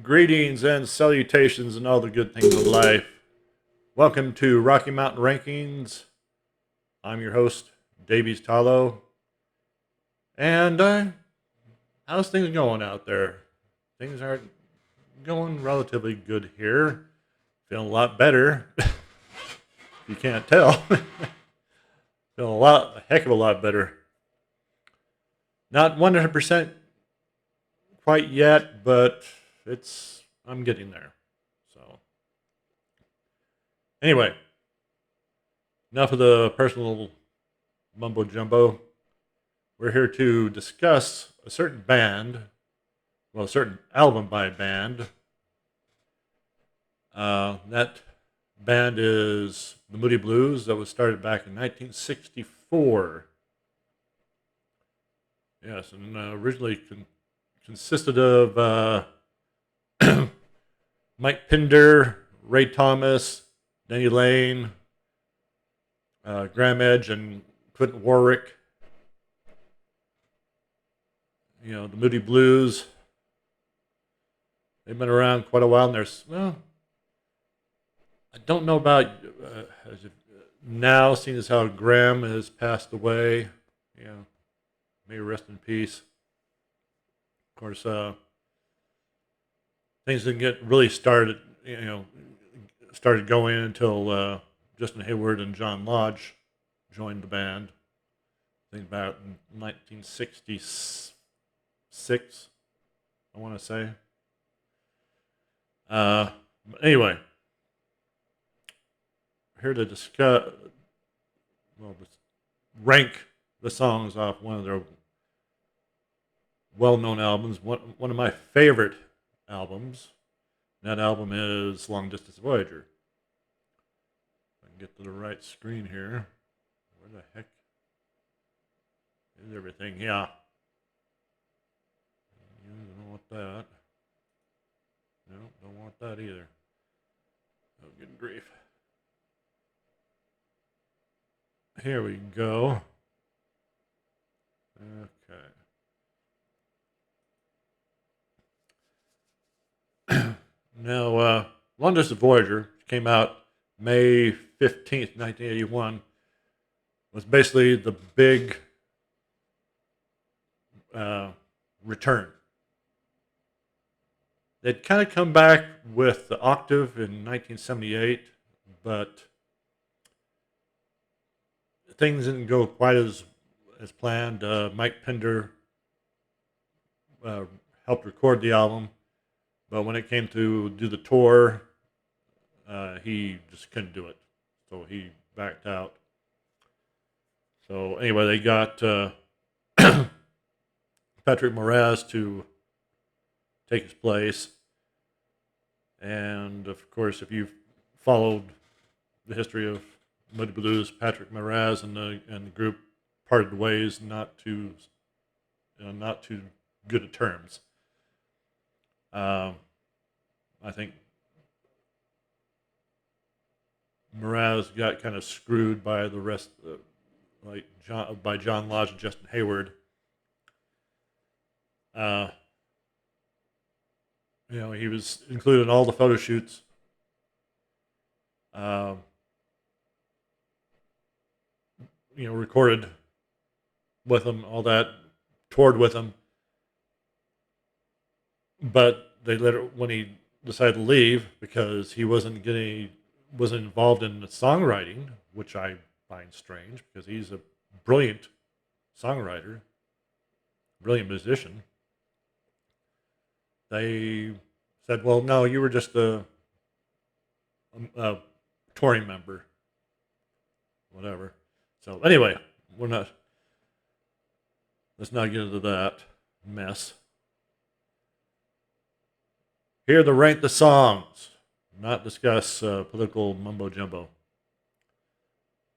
Greetings and salutations and all the good things of life. Welcome to Rocky Mountain Rankings. I'm your host, Davies Tallow. And how's things going out there? Things are going relatively good here. Feeling a lot better. You can't tell. Feeling a heck of a lot better. Not 100% quite yet, but I'm getting there. So, anyway, enough of the personal mumbo jumbo. We're here to discuss a certain band, well, a certain album by a band. That band is the Moody Blues, that was started back in 1964. Yes, and originally consisted of Mike Pinder, Ray Thomas, Denny Lane, Graham Edge, and Clinton Warwick. You know, the Moody Blues. They've been around quite a while, and I don't know about now, seeing as how Graham has passed away. May he rest in peace. Of course, things didn't get really started going until Justin Hayward and John Lodge joined the band. I think about in 1966, I want to say. Anyway, here to discuss, rank the songs off one of their well-known albums. One of my favorite albums. That album is Long Distance Voyager. If I can get to the right screen here. Where the heck is everything? Yeah. You don't want that. No, don't want that either. Oh, good grief. Here we go. Okay. Now, Long Distance Voyager came out May 15th, 1981. Was basically the big return. They'd kind of come back with the Octave in 1978, but things didn't go quite as planned. Mike Pinder helped record the album, but when it came to do the tour, he just couldn't do it, so he backed out. So anyway, they got Patrick Moraz to take his place, and of course, if you've followed the history of Moody Blues, Patrick Moraz and the group parted ways, not too good of terms. I think Moraz got kind of screwed by the rest, by John Lodge and Justin Hayward. He was included in all the photo shoots. Recorded with him, all that, toured with him. But when he decided to leave because he wasn't involved in the songwriting, which I find strange because he's a brilliant songwriter, brilliant musician. They said, "Well, no, you were just a touring member, whatever." So anyway, let's not get into that mess. Here to rank the songs, not discuss political mumbo jumbo.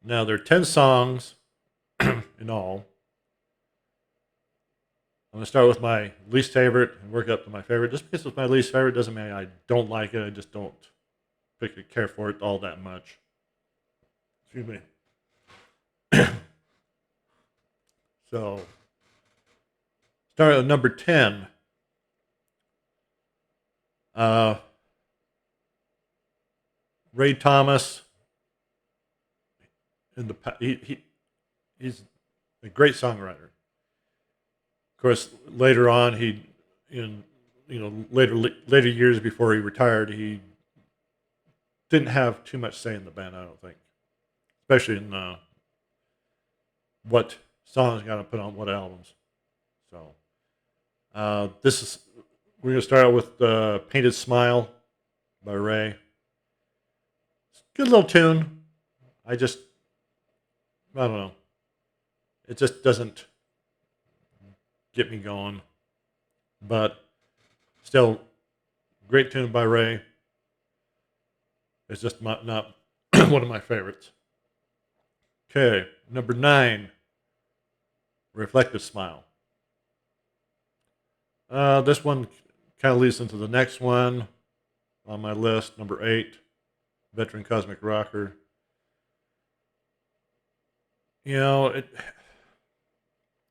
Now, there are 10 songs in all. I'm going to start with my least favorite and work up to my favorite. Just because it's my least favorite doesn't mean I don't like it. I just don't particularly care for it all that much. Excuse me. So, start at number 10. Uh, Ray Thomas, he's a great songwriter. Of course, later on, in later years before he retired, he didn't have too much say in the band. I don't think, especially in what songs got to put on what albums. So this is we're gonna start out with "Painted Smile" by Ray. It's a good little tune. I don't know. It just doesn't get me going, but still, great tune by Ray. It's just not one of my favorites. Okay, number 9, "Reflective Smile." This one kind of leads into the next one on my list, number 8, "Veteran Cosmic Rocker." You know,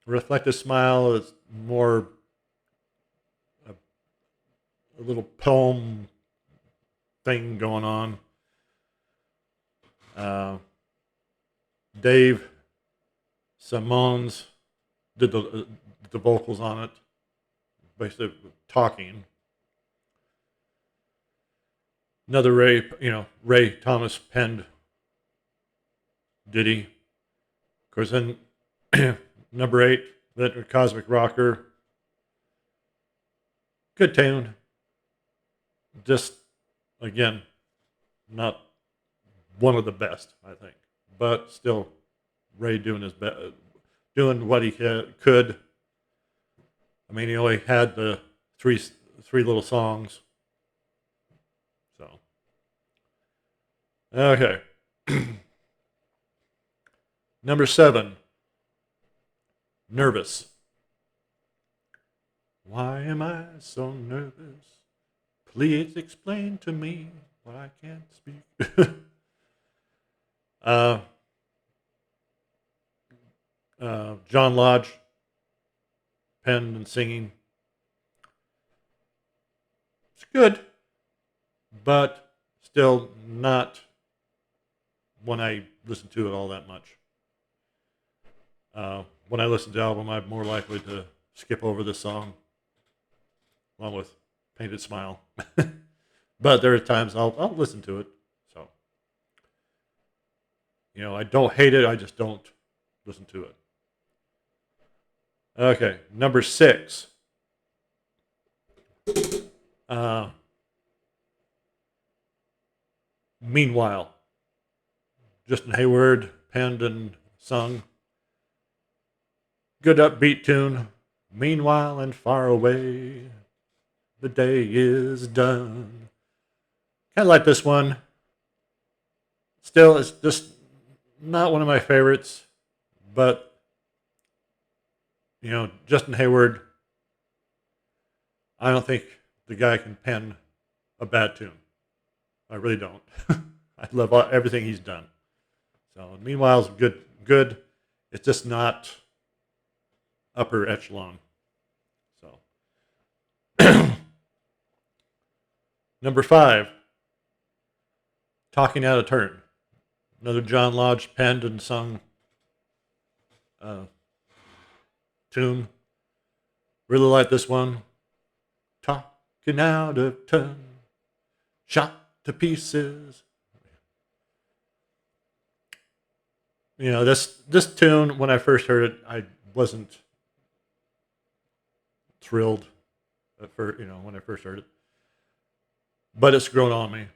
"Reflective Smile" is more a little poem thing going on. Uh, Dave Simons did the vocals on it, basically talking. Another Ray Thomas penned ditty. Of course, then number 8, "Veteran Cosmic Rocker." Good tune. Just, again, not one of the best, I think. But still, Ray doing his best, doing what he could. I mean, he only had the three little songs. So, okay. Number 7, "Nervous." Why am I so nervous? Please explain to me why I can't speak. uh, John Lodge penned and singing. It's good, but still not when I listen to it all that much. When I listen to the album, I'm more likely to skip over this song, along with "Painted Smile." But there are times I'll listen to it. So, I don't hate it. I just don't listen to it. Okay, number 6. "Meanwhile." Justin Hayward penned and sung. Good upbeat tune. "Meanwhile and far away, the day is done." Kind of like this one. Still, it's just not one of my favorites. But, Justin Hayward, I don't think the guy can pen a bad tune. I really don't. I love everything he's done. So, "Meanwhile" is good. Good. It's just not upper echelon. So, number 5, "Talking Out of Turn." Another John Lodge penned and sung tune. Really like this one. "Talking out of turn, shot to pieces." This tune, when I first heard it, I wasn't thrilled at first, when I first heard it. But it's grown on me.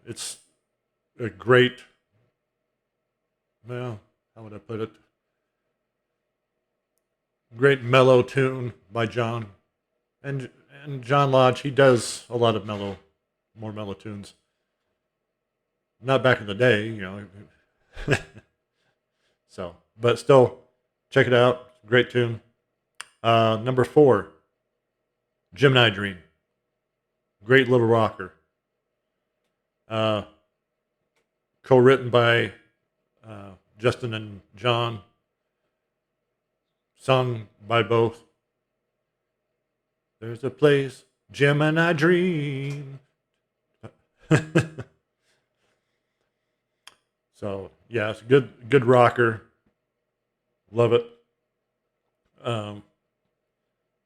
It's a great, well, how would I put it? Great mellow tune by John. And John Lodge, he does a lot of more mellow tunes. Not back in the day. So, but still, check it out. Great tune. Number 4, "Gemini Dream." Great little rocker. Uh, Co-written by Justin and John. Sung by both. There's a place, Jim and I dream. So yeah, it's a good rocker. Love it.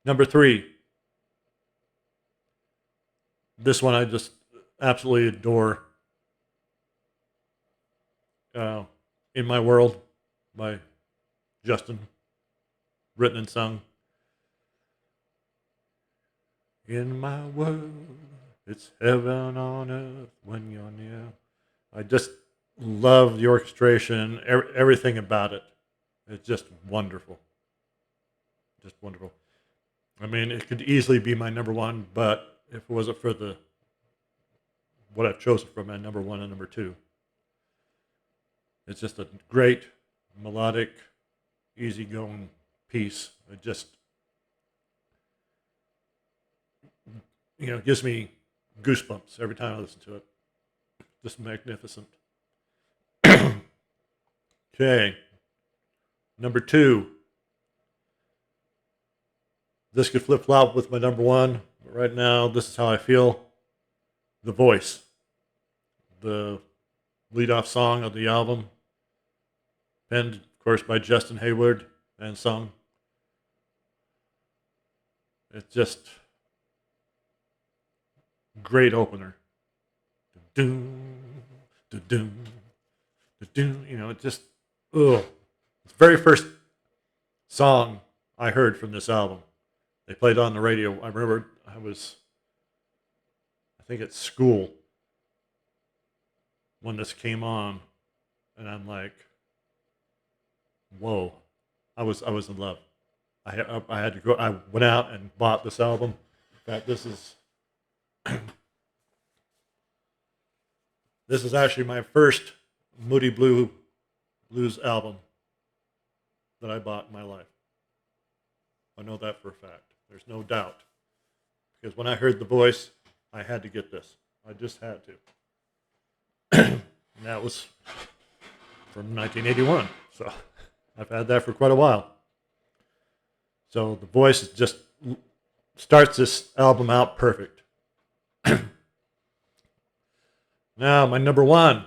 Number 3. This one I just absolutely adore. In My World by Justin, written and sung. In my world, it's heaven on earth when you're near. I just love the orchestration, everything about it. It's just wonderful. Just wonderful. I mean, it could easily be my number 1, but if it wasn't for what I've chosen for my number 1 and number 2, it's just a great melodic, easygoing piece. It just, gives me goosebumps every time I listen to it. Just magnificent. Okay. Number 2. This could flip-flop with my number 1, but right now, this is how I feel. The Voice. The lead-off song of the album. Penned, of course, by Justin Hayward and sung. It's just great opener. Doom, doom, doom. It just, ugh. It's the very first song I heard from this album. They played it on the radio. I remember I think at school when this came on, and I'm like, whoa, I was in love. I had to go. I went out and bought this album. In fact, this is actually my first Moody Blues album that I bought in my life. I know that for a fact. There's no doubt. Because when I heard The Voice, I had to get this. I just had to. And that was from 1981. So I've had that for quite a while. So The Voice just starts this album out perfect. Now, my number 1.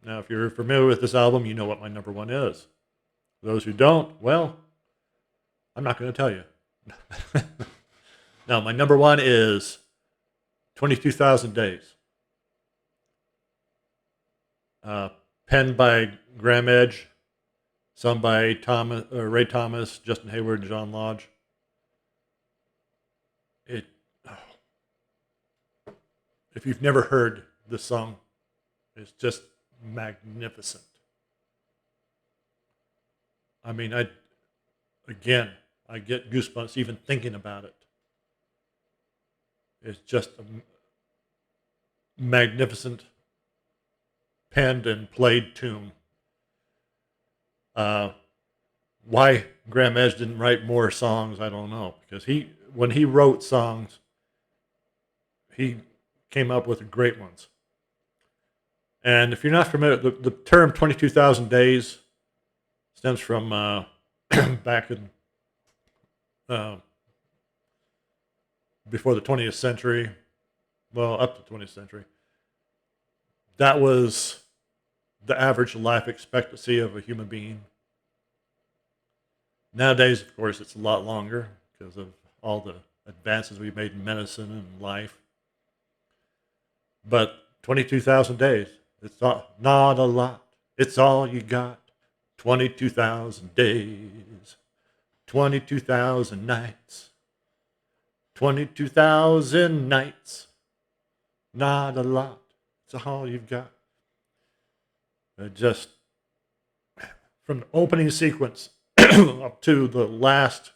Now, if you're familiar with this album, you know what my number 1 is. For those who don't, well, I'm not going to tell you. Now, my number 1 is 22,000 Days. Penned by Graham Edge, sung by Ray Thomas, Justin Hayward, and John Lodge. If you've never heard this song, it's just magnificent. I mean, I get goosebumps even thinking about it. It's just a magnificent penned and played tune. Why Graham Edge didn't write more songs, I don't know. Because when he wrote songs, he came up with great ones. And if you're not familiar, the term 22,000 days stems from back in before the 20th century, well, up to the 20th century. That was the average life expectancy of a human being. Nowadays, of course, it's a lot longer because of all the advances we've made in medicine and life. But 22,000 days, it's not a lot. It's all you got. 22,000 days, 22,000 nights, 22,000 nights. Not a lot. It's all you've got. Just from the opening sequence up to the last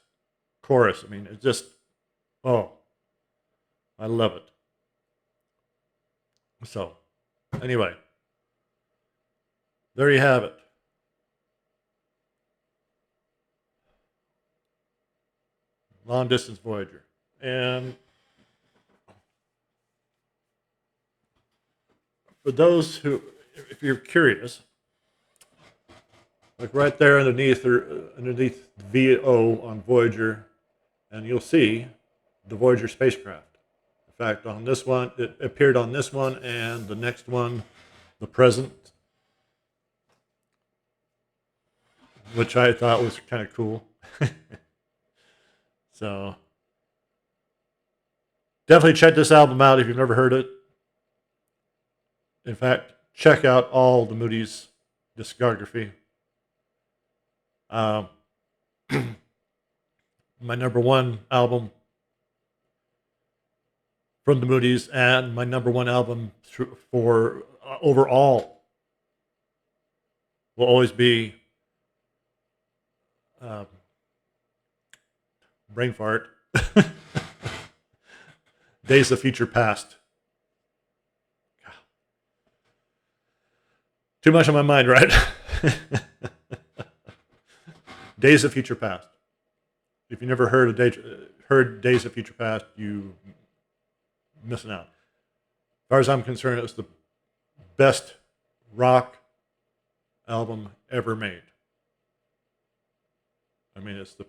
chorus. I mean, it's just, I love it. So, anyway, there you have it. Long Distance Voyager. And for those who, if you're curious, like right there underneath VO on Voyager and you'll see the Voyager spacecraft. In fact, on this one, it appeared on this one and the next one, the present, which I thought was kind of cool. So definitely check this album out if you've never heard it. In fact, check out all the Moody's discography. My number one album from the Moody's and my number one album for overall will always be brain fart. Days of Future Past. Too much on my mind, right? Days of Future Past. If you never heard Days of Future Past, you missing out. As far as I'm concerned, it's the best rock album ever made. I mean, it's the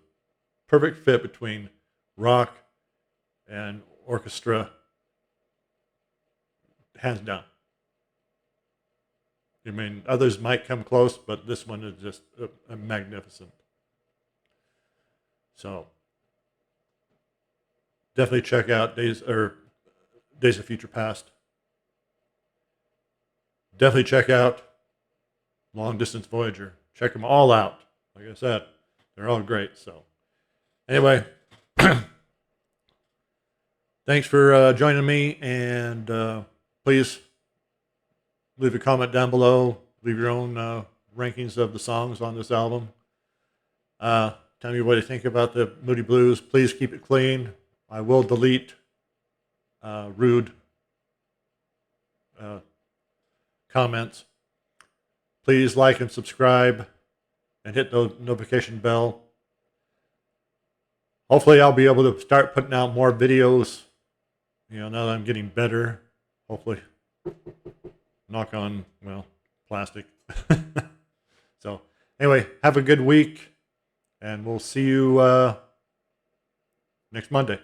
perfect fit between rock and orchestra, hands down. I mean, others might come close, but this one is just magnificent. So definitely check out Days of Future Past. Definitely check out Long Distance Voyager. Check them all out. Like I said, they're all great. So anyway, thanks for joining me, and please leave a comment down below. Leave your own rankings of the songs on this album. Tell me what you think about the Moody Blues. Please keep it clean. I will delete rude comments. Please like and subscribe and hit the notification bell. Hopefully I'll be able to start putting out more videos, now that I'm getting better. Hopefully. Knock on, plastic. So anyway, have a good week, and we'll see you next Monday.